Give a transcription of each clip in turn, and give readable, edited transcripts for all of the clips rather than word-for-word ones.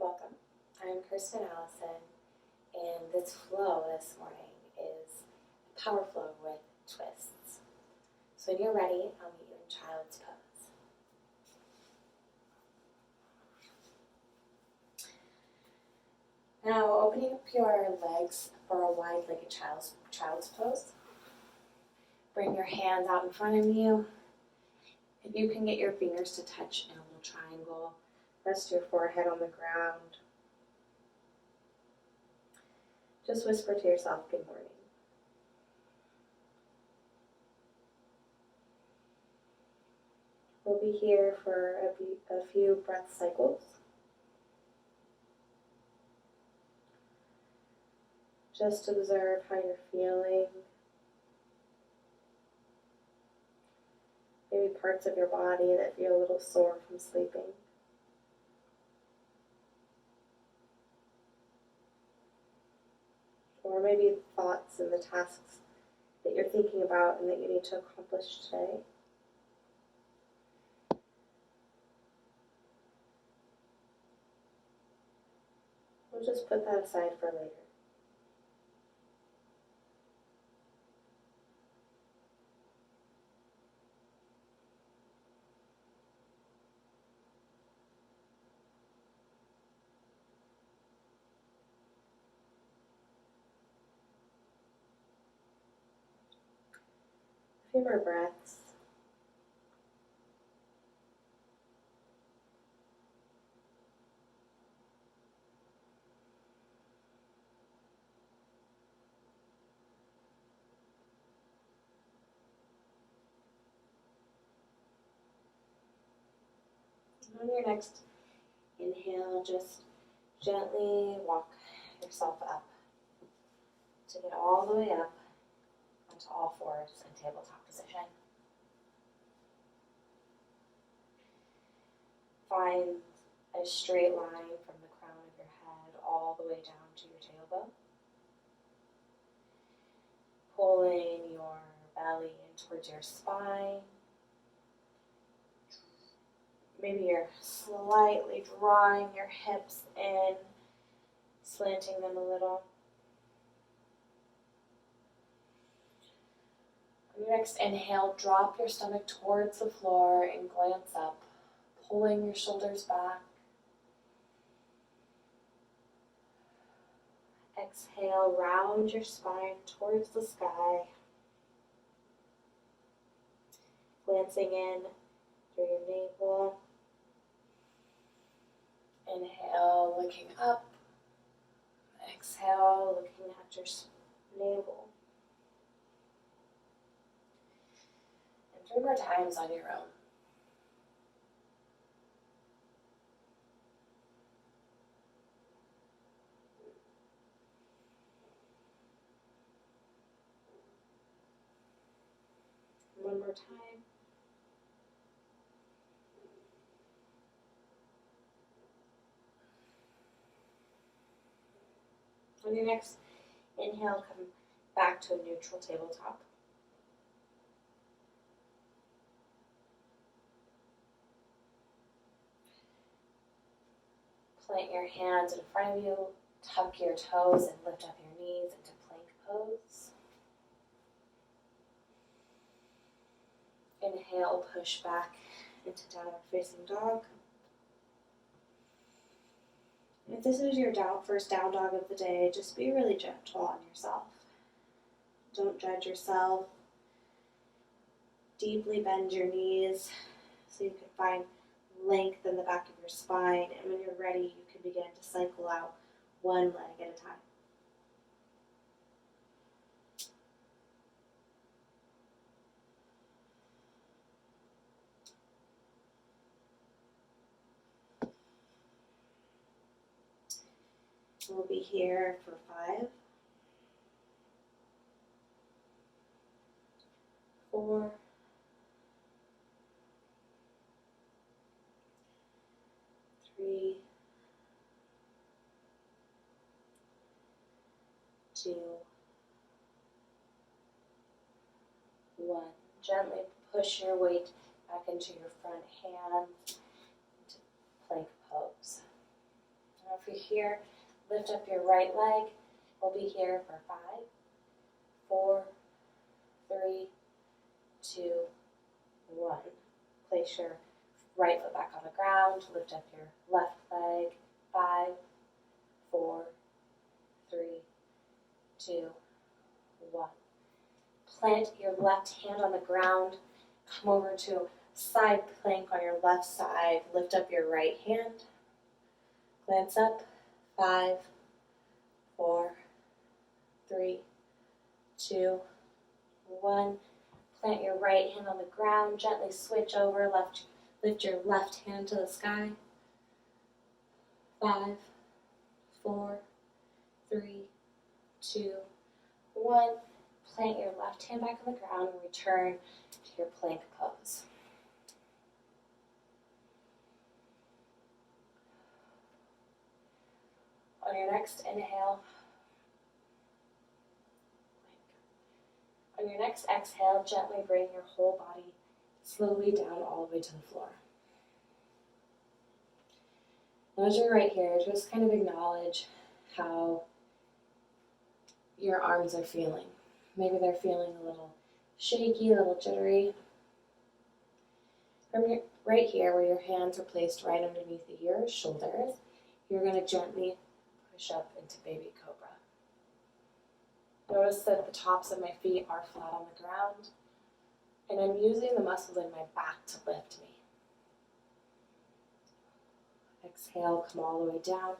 Welcome. I'm Kristen Allison, and this flow this morning is power flow with twists. So when you're ready, I'll meet you in child's pose. Now, opening up your legs for a wide-legged child's pose. Bring your hands out in front of you. If you can get your fingers to touch in a little triangle, rest your forehead on the ground. Just whisper to yourself, good morning. We'll be here for a few breath cycles. Just observe how you're feeling. Maybe parts of your body that feel a little sore from sleeping. Or maybe thoughts and the tasks that you're thinking about and that you need to accomplish today. We'll just put that aside for later. A few more breaths. On your next inhale, just gently walk yourself up to get all the way up onto all fours in tabletop position. Find a straight line from the crown of your head all the way down to your tailbone. Pulling your belly in towards your spine. Maybe you're slightly drawing your hips in, slanting them a little. On your next inhale, drop your stomach towards the floor and glance up, pulling your shoulders back. Exhale, round your spine towards the sky. Glancing in through your navel. Inhale, looking up. Exhale, looking at your navel. And 3 more times on your own. One more time. On your next inhale, come back to a neutral tabletop. Plant your hands in front of you, tuck your toes and lift up your knees into plank pose. Inhale, push back into downward facing dog. If this is your first down dog of the day, just be really gentle on yourself. Don't judge yourself. Deeply bend your knees so you can find length in the back of your spine. And when you're ready, you can begin to cycle out one leg at a time. We'll be here for 5, 4, 3, 2, 1. Gently push your weight back into your front hand into plank pose. Now you're here, lift up your right leg. We'll be here for 5, 4, 3, 2, 1. Place your right foot back on the ground. Lift up your left leg. 5, 4, 3, 2, 1. Plant your left hand on the ground. Come over to side plank on your left side. Lift up your right hand. Glance up. 5, 4, 3, 2, 1. Plant your right hand on the ground. Gently switch over. Lift your left hand to the sky. 5, 4, 3, 2, 1. Plant your left hand back on the ground and return to your plank pose. On your next inhale, on your next exhale, gently bring your whole body slowly down all the way to the floor. Now as you're right here, just kind of acknowledge how your arms are feeling. Maybe they're feeling a little shaky, a little jittery. From right here, where your hands are placed right underneath your shoulders, you're going to gently push up into baby cobra. Notice that the tops of my feet are flat on the ground, and I'm using the muscles in my back to lift me. Exhale, come all the way down,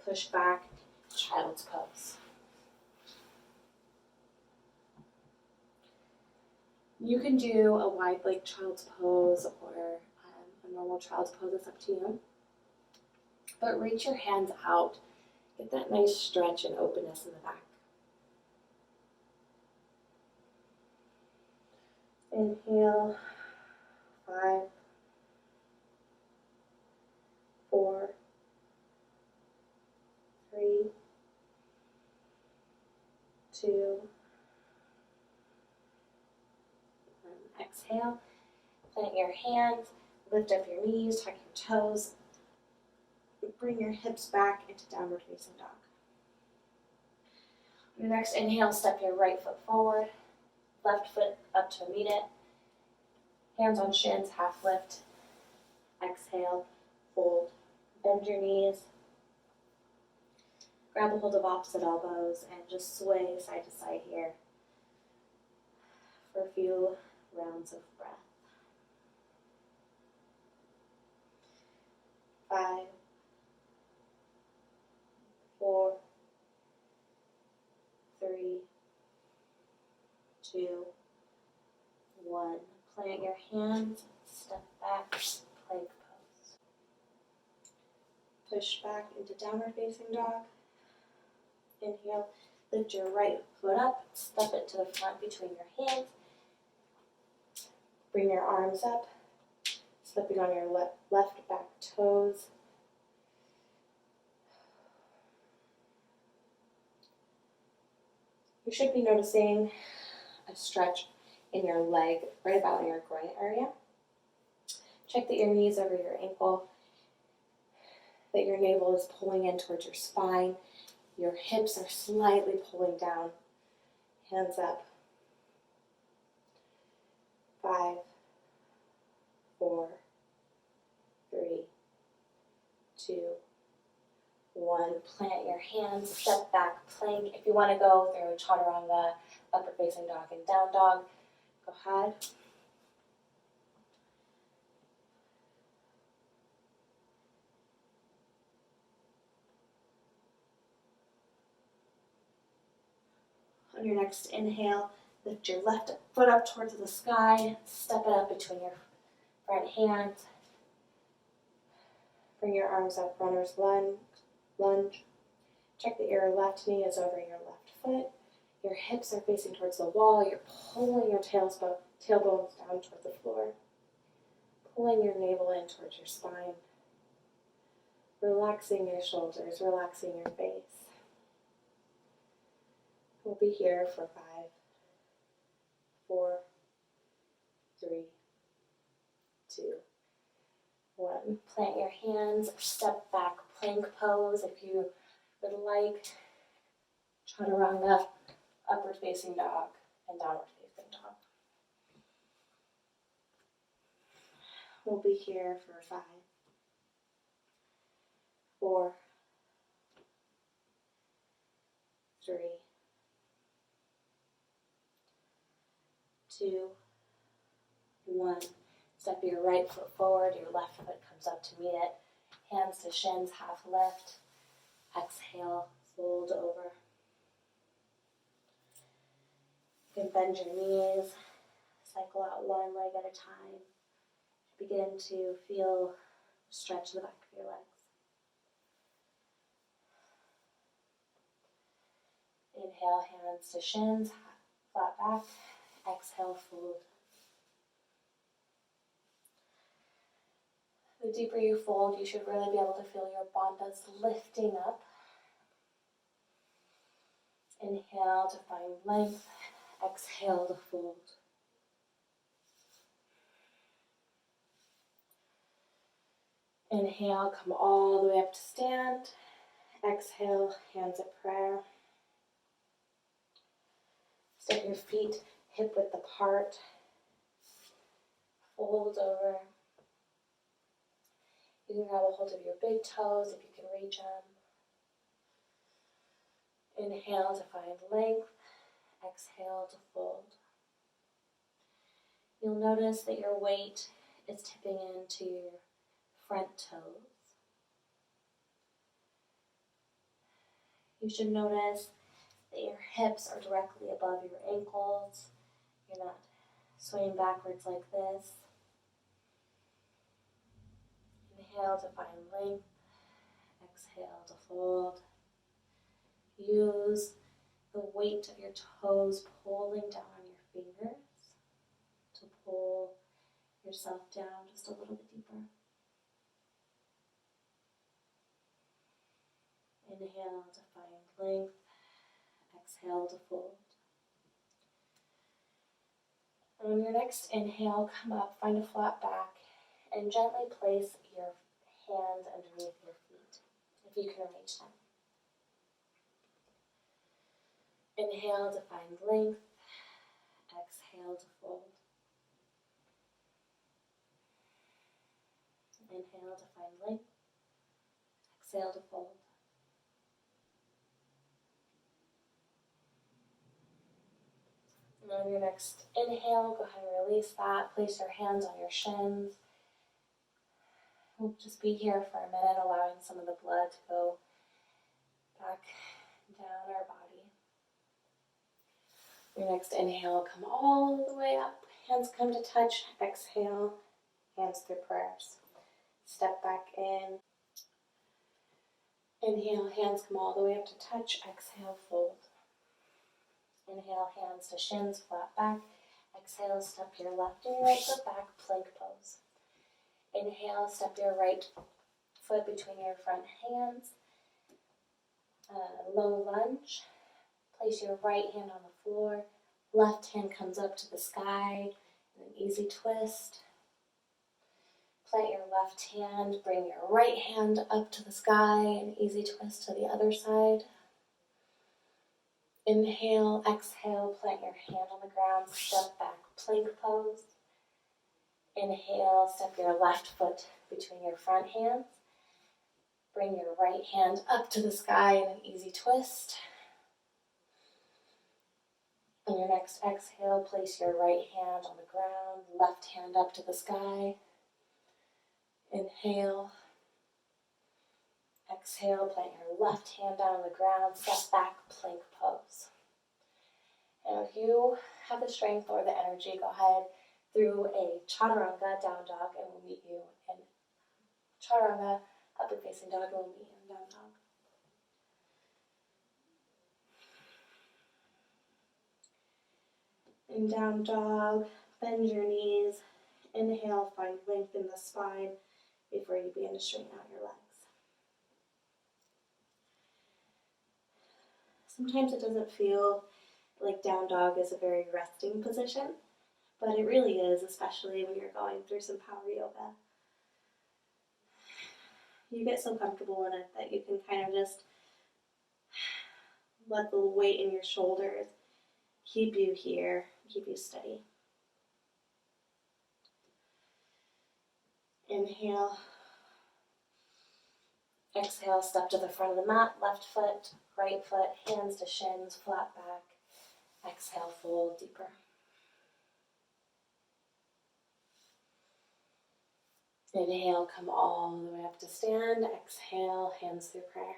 push back, child's pose. You can do a wide leg child's pose or a normal child's pose, it's up to you. But reach your hands out. Get that nice stretch and openness in the back. Inhale, 5, 4, 3, 2, exhale, plant your hands, lift up your knees, tuck your toes, bring your hips back into downward facing dog. On your next inhale, step your right foot forward, left foot up to meet it, hands on shins, half lift, exhale, hold, bend your knees, grab a hold of opposite elbows, and just sway side to side here for a few rounds of breath. 5, 4, 3, 2, 1. Plant your hands, step back, plank pose. Push back into downward facing dog. Inhale, lift your right foot up, step it to the front between your hands. Bring your arms up, slipping on your left back toes. You should be noticing a stretch in your leg right about in your groin area. Check that your knees over your ankle, that your navel is pulling in towards your spine. Your hips are slightly pulling down. Hands up. 5, 4, 3, 2, 1. Plant your hands, step back, plank. If you want to go through chaturanga, upward facing dog, and down dog, go ahead. On your next inhale, lift your left foot up towards the sky, step it up between your front hands. Bring your arms up, runner's lunge. Check that your left knee is over your left foot. Your hips are facing towards the wall. You're pulling your tailbones down towards the floor. Pulling your navel in towards your spine. Relaxing your shoulders, relaxing your base. We'll be here for 5, 4, 3, 2, 1. Plant your hands, step back, plank pose if you would like. Chaturanga, upward facing dog, and downward facing dog. We'll be here for 5, 4, 3, 2, 1. Step your right foot forward, your left foot comes up to meet it. Hands to shins, half lift. Exhale, fold over. You can bend your knees, cycle out one leg at a time. Begin to feel stretch the back of your legs. Inhale, hands to shins, flat back. Exhale, fold. The deeper you fold, you should really be able to feel your bandhas lifting up. Inhale to find length. Exhale to fold. Inhale, come all the way up to stand. Exhale, hands at prayer. Step your feet hip width apart. Fold over. You can grab a hold of your big toes if you can reach them. Inhale to find length. Exhale to fold. You'll notice that your weight is tipping into your front toes. You should notice that your hips are directly above your ankles. You're not swaying backwards like this. Inhale to find length. Exhale to fold. Use the weight of your toes pulling down on your fingers to pull yourself down just a little bit deeper. Inhale to find length. Exhale to fold. And on your next inhale, come up, find a flat back, and gently place your hands underneath your feet, if you can reach them. Inhale to find length. Exhale to fold. Inhale to find length. Exhale to fold. And on your next inhale, go ahead and release that. Place your hands on your shins. We'll just be here for a minute, allowing some of the blood to go back down our body. Your next inhale, come all the way up. Hands come to touch. Exhale, hands through prayers. Step back in. Inhale, hands come all the way up to touch. Exhale, fold. Inhale, hands to shins, flat back. Exhale, step your left and your right foot back, plank pose. Inhale, step your right foot between your front hands. Low lunge. Place your right hand on the floor. Left hand comes up to the sky in an easy twist. Plant your left hand. Bring your right hand up to the sky, an easy twist to the other side. Inhale, exhale, plant your hand on the ground, step back, plank pose. Inhale, step your left foot between your front hands. Bring your right hand up to the sky in an easy twist. On your next exhale, place your right hand on the ground, left hand up to the sky. Inhale. Exhale, plant your left hand down on the ground, step back, plank pose. And if you have the strength or the energy, go ahead through a chaturanga, down dog, and we'll meet you in chaturanga, upward facing dog, and we'll meet you in down dog. In down dog, bend your knees. Inhale, find length in the spine before you begin to straighten out your legs. Sometimes it doesn't feel like down dog is a very resting position, but it really is, especially when you're going through some power yoga. you get so comfortable in it that you can kind of just let the weight in your shoulders keep you here, keep you steady. Inhale. Exhale, step to the front of the mat, left foot, right foot, hands to shins, flat back. Exhale, fold deeper. Inhale, come all the way up to stand. Exhale, hands through prayer.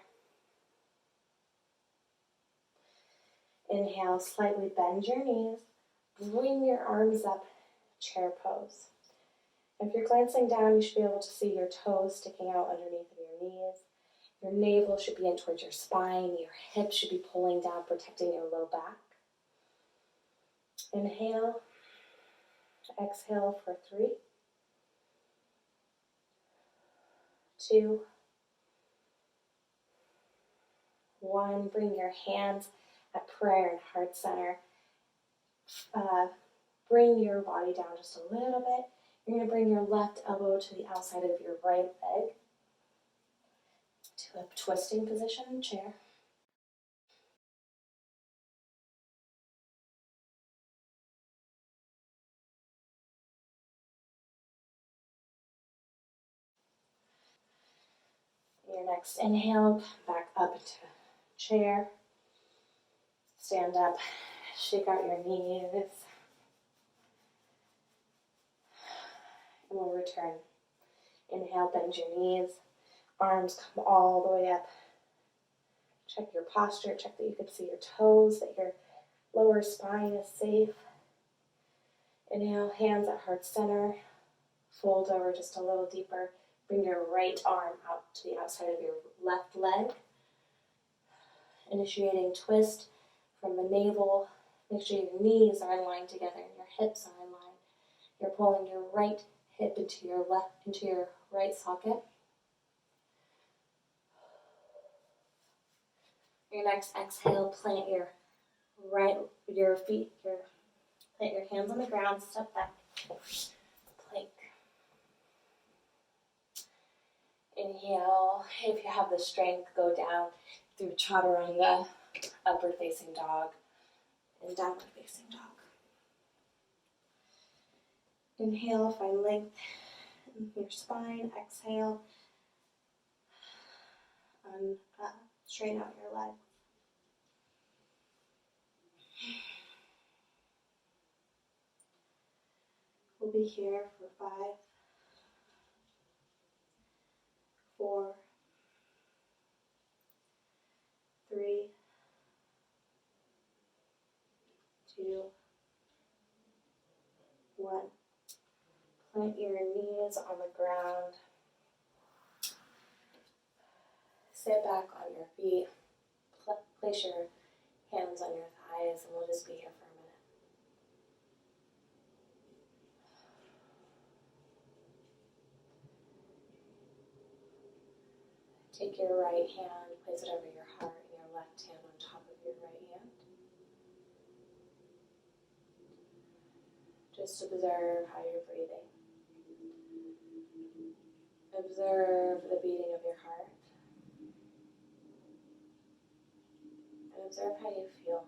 Inhale, slightly bend your knees. Bring your arms up, chair pose. If you're glancing down, you should be able to see your toes sticking out underneath of your knees. Your navel should be in towards your spine. Your hips should be pulling down, protecting your low back. Inhale. Exhale for 3, 2, 1. Bring your hands at prayer and heart center. Bring your body down just a little bit. You're going to bring your left elbow to the outside of your right leg to a twisting position in chair. Your next inhale, back up into chair. Stand up, shake out your knees. And we'll return. Inhale, bend your knees. Arms come all the way up. Check your posture, check that you can see your toes, that your lower spine is safe. Inhale, hands at heart center. Fold over just a little deeper. Bring your right arm out to the outside of your left leg. Initiating twist from the navel. Make sure your knees are in line together and your hips are in line. You're pulling your right hip into your right socket. Your next exhale, plant plant your hands on the ground, step back, plank. Inhale, if you have the strength, go down through chaturanga, upward facing dog, and downward facing dog. Inhale, find length in your spine. Exhale, straighten out your legs. We'll be here for 5, 4, 3, 2, 1. Plant your knees on the ground. Sit back on your feet. Place your hands on your thighs, and we'll just be here for a minute. Take your right hand, place it over your heart, and your left hand on top of your right hand. Just observe how you're breathing. Observe the beating of your heart. And observe how you feel.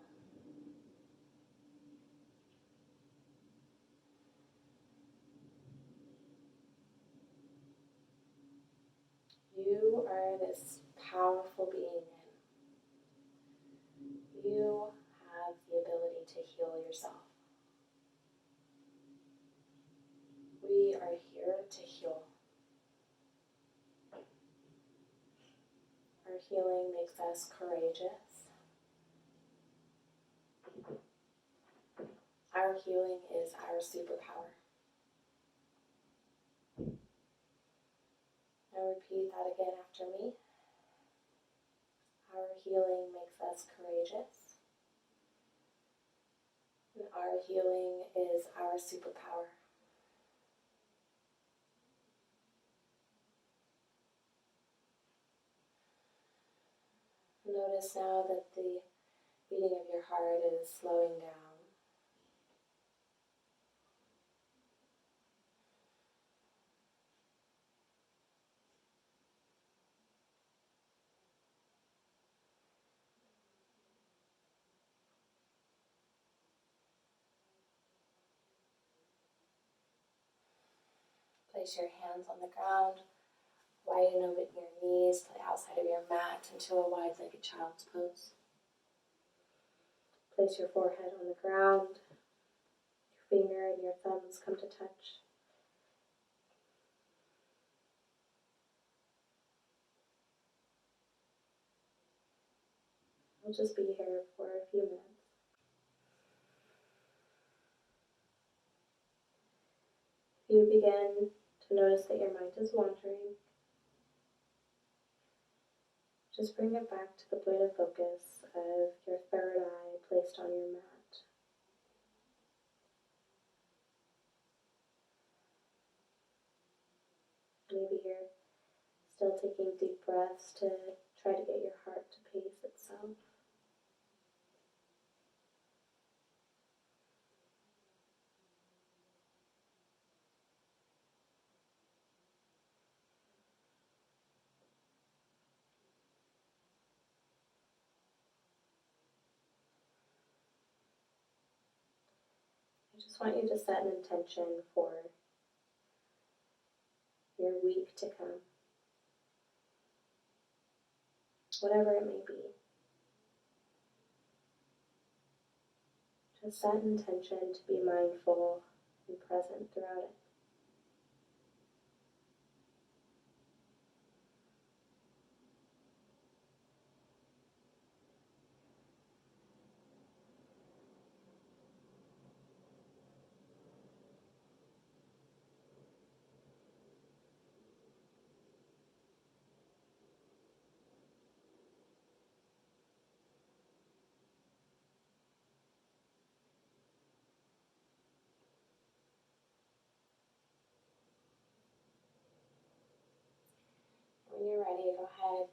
You are this powerful being, and you have the ability to heal yourself. We are here to heal. Our healing makes us courageous. Our healing is our superpower. Now repeat that again after me. Our healing makes us courageous. And our healing is our superpower. Notice now that the beating of your heart is slowing down. Place your hands on the ground, widen open your knees to the outside of your mat into a wide-legged child's pose. Place your forehead on the ground. Your finger and your thumbs come to touch. We'll just be here for a few minutes. If you begin to notice that your mind is wandering, just bring it back to the point of focus of your third eye placed on your mat. Maybe you're still taking deep breaths to try to get your heart to pace itself. I just want you to set an intention for your week to come, whatever it may be. Just set an intention to be mindful and present throughout it. When you're ready, go ahead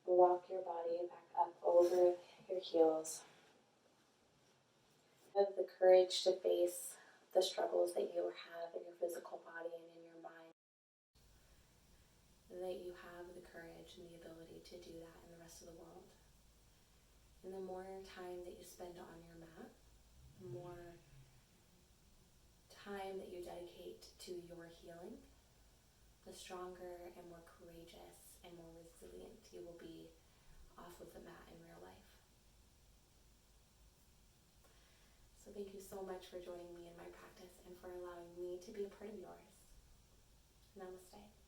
and walk your body back up over your heels. Have the courage to face the struggles that you have in your physical body and in your mind. That you have the courage and the ability to do that in the rest of the world. And the more time that you spend on your mat, the more time that you dedicate to your healing, the stronger and more courageous and more resilient you will be off of the mat in real life. So thank you so much for joining me in my practice and for allowing me to be a part of yours. Namaste.